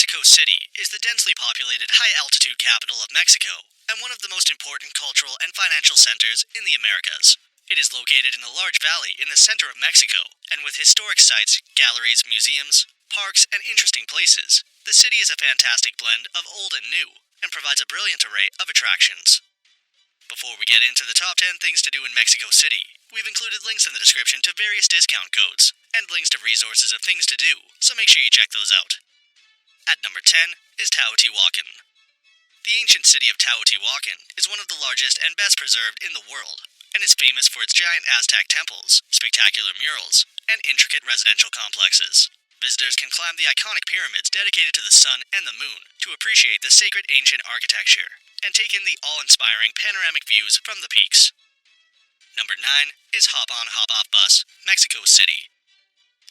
Mexico City is the densely populated high-altitude capital of Mexico and one of the most important cultural and financial centers in the Americas. It is located in a large valley in the center of Mexico, and with historic sites, galleries, museums, parks, and interesting places, the city is a fantastic blend of old and new and provides a brilliant array of attractions. Before we get into the top 10 things to do in Mexico City, we've included links in the description to various discount codes and links to resources of things to do, so make sure you check those out. At number 10 is Teotihuacan. The ancient city of Teotihuacan is one of the largest and best preserved in the world, and is famous for its giant Aztec temples, spectacular murals, and intricate residential complexes. Visitors can climb the iconic pyramids dedicated to the sun and the moon to appreciate the sacred ancient architecture, and take in the awe-inspiring panoramic views from the peaks. Number 9 is Hop-On Hop-Off Bus, Mexico City.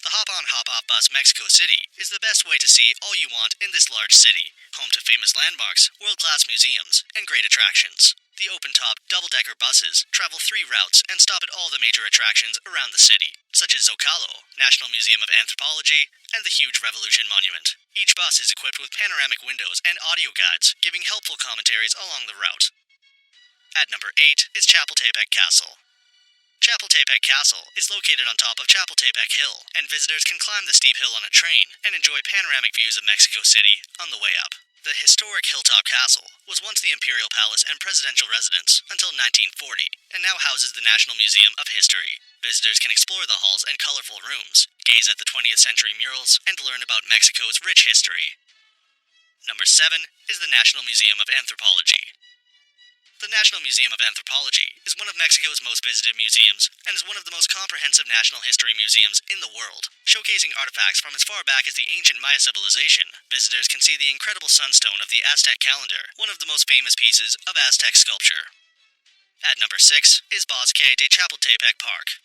The Hop-On Hop-Off Bus Mexico City is the best way to see all you want in this large city, home to famous landmarks, world-class museums, and great attractions. The open-top, double-decker buses travel 3 routes and stop at all the major attractions around the city, such as Zocalo, National Museum of Anthropology, and the huge Revolution Monument. Each bus is equipped with panoramic windows and audio guides, giving helpful commentaries along the route. At number 8 is Chapultepec Castle. Chapultepec Castle is located on top of Chapultepec Hill, and visitors can climb the steep hill on a train and enjoy panoramic views of Mexico City on the way up. The historic hilltop castle was once the imperial palace and presidential residence until 1940, and now houses the National Museum of History. Visitors can explore the halls and colorful rooms, gaze at the 20th century murals, and learn about Mexico's rich history. Number 7 is the National Museum of Anthropology. The National Museum of Anthropology is one of Mexico's most visited museums and is one of the most comprehensive natural history museums in the world. Showcasing artifacts from as far back as the ancient Maya civilization, visitors can see the incredible sunstone of the Aztec calendar, one of the most famous pieces of Aztec sculpture. At number 6 is Bosque de Chapultepec Park.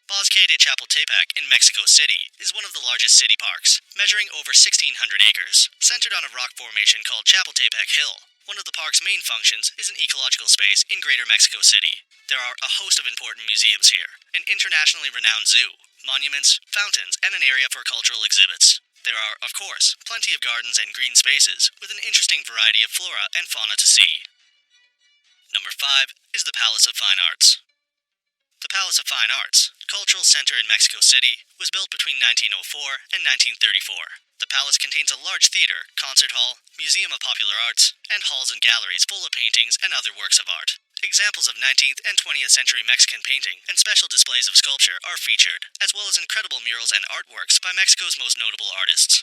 Bosque de Chapultepec in Mexico City is one of the largest city parks, measuring over 1,600 acres. Centered on a rock formation called Chapultepec Hill, one of the park's main functions is an ecological space in Greater Mexico City. There are a host of important museums here, an internationally renowned zoo, monuments, fountains, and an area for cultural exhibits. There are, of course, plenty of gardens and green spaces, with an interesting variety of flora and fauna to see. Number 5 is the Palace of Fine Arts. The Palace of Fine Arts, cultural center in Mexico City, was built between 1904 and 1934. The palace contains a large theater, concert hall, museum of popular arts, and halls and galleries full of paintings and other works of art. Examples of 19th and 20th century Mexican painting and special displays of sculpture are featured, as well as incredible murals and artworks by Mexico's most notable artists.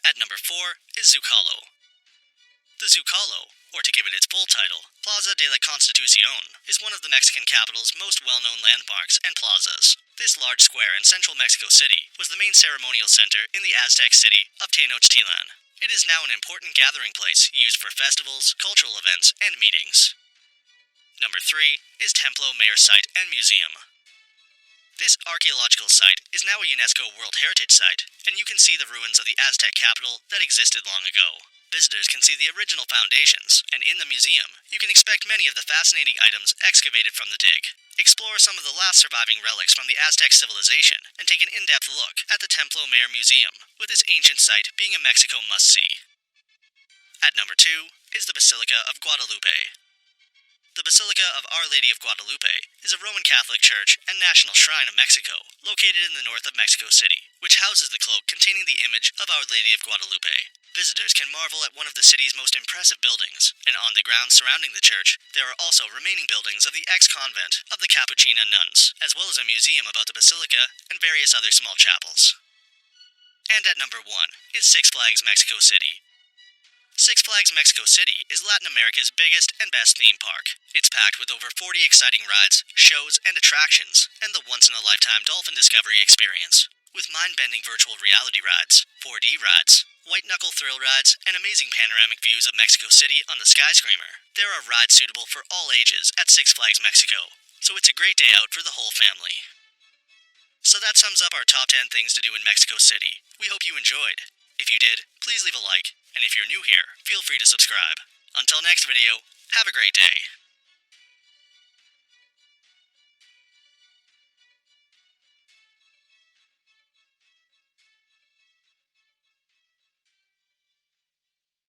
At number 4 is Zocalo. The Zocalo, or to give it its full title, Plaza de la Constitucion, is one of the Mexican capital's most well-known landmarks and plazas. This large square in central Mexico City was the main ceremonial center in the Aztec city of Tenochtitlan. It is now an important gathering place used for festivals, cultural events, and meetings. Number 3 is Templo Mayor Site and Museum. This archaeological site is now a UNESCO World Heritage Site, and you can see the ruins of the Aztec capital that existed long ago. Visitors can see the original foundations, and in the museum, you can expect many of the fascinating items excavated from the dig. Explore some of the last surviving relics from the Aztec civilization, and take an in-depth look at the Templo Mayor Museum, with this ancient site being a Mexico must-see. At number 2 is the Basilica of Guadalupe. The Basilica of Our Lady of Guadalupe is a Roman Catholic church and national shrine of Mexico, located in the north of Mexico City, which houses the cloak containing the image of Our Lady of Guadalupe. Visitors can marvel at one of the city's most impressive buildings, and on the grounds surrounding the church, there are also remaining buildings of the ex-convent of the Capuchin nuns, as well as a museum about the basilica and various other small chapels. And at number 1 is Six Flags Mexico City. Six Flags Mexico City is Latin America's biggest and best theme park. It's packed with over 40 exciting rides, shows, and attractions, and the once-in-a-lifetime dolphin discovery experience. With mind-bending virtual reality rides, 4D rides, white-knuckle thrill rides, and amazing panoramic views of Mexico City on the Skyscraper, there are rides suitable for all ages at Six Flags Mexico, so it's a great day out for the whole family. So that sums up our top 10 things to do in Mexico City. We hope you enjoyed. If you did, please leave a like, and if you're new here, feel free to subscribe. Until next video, have a great day.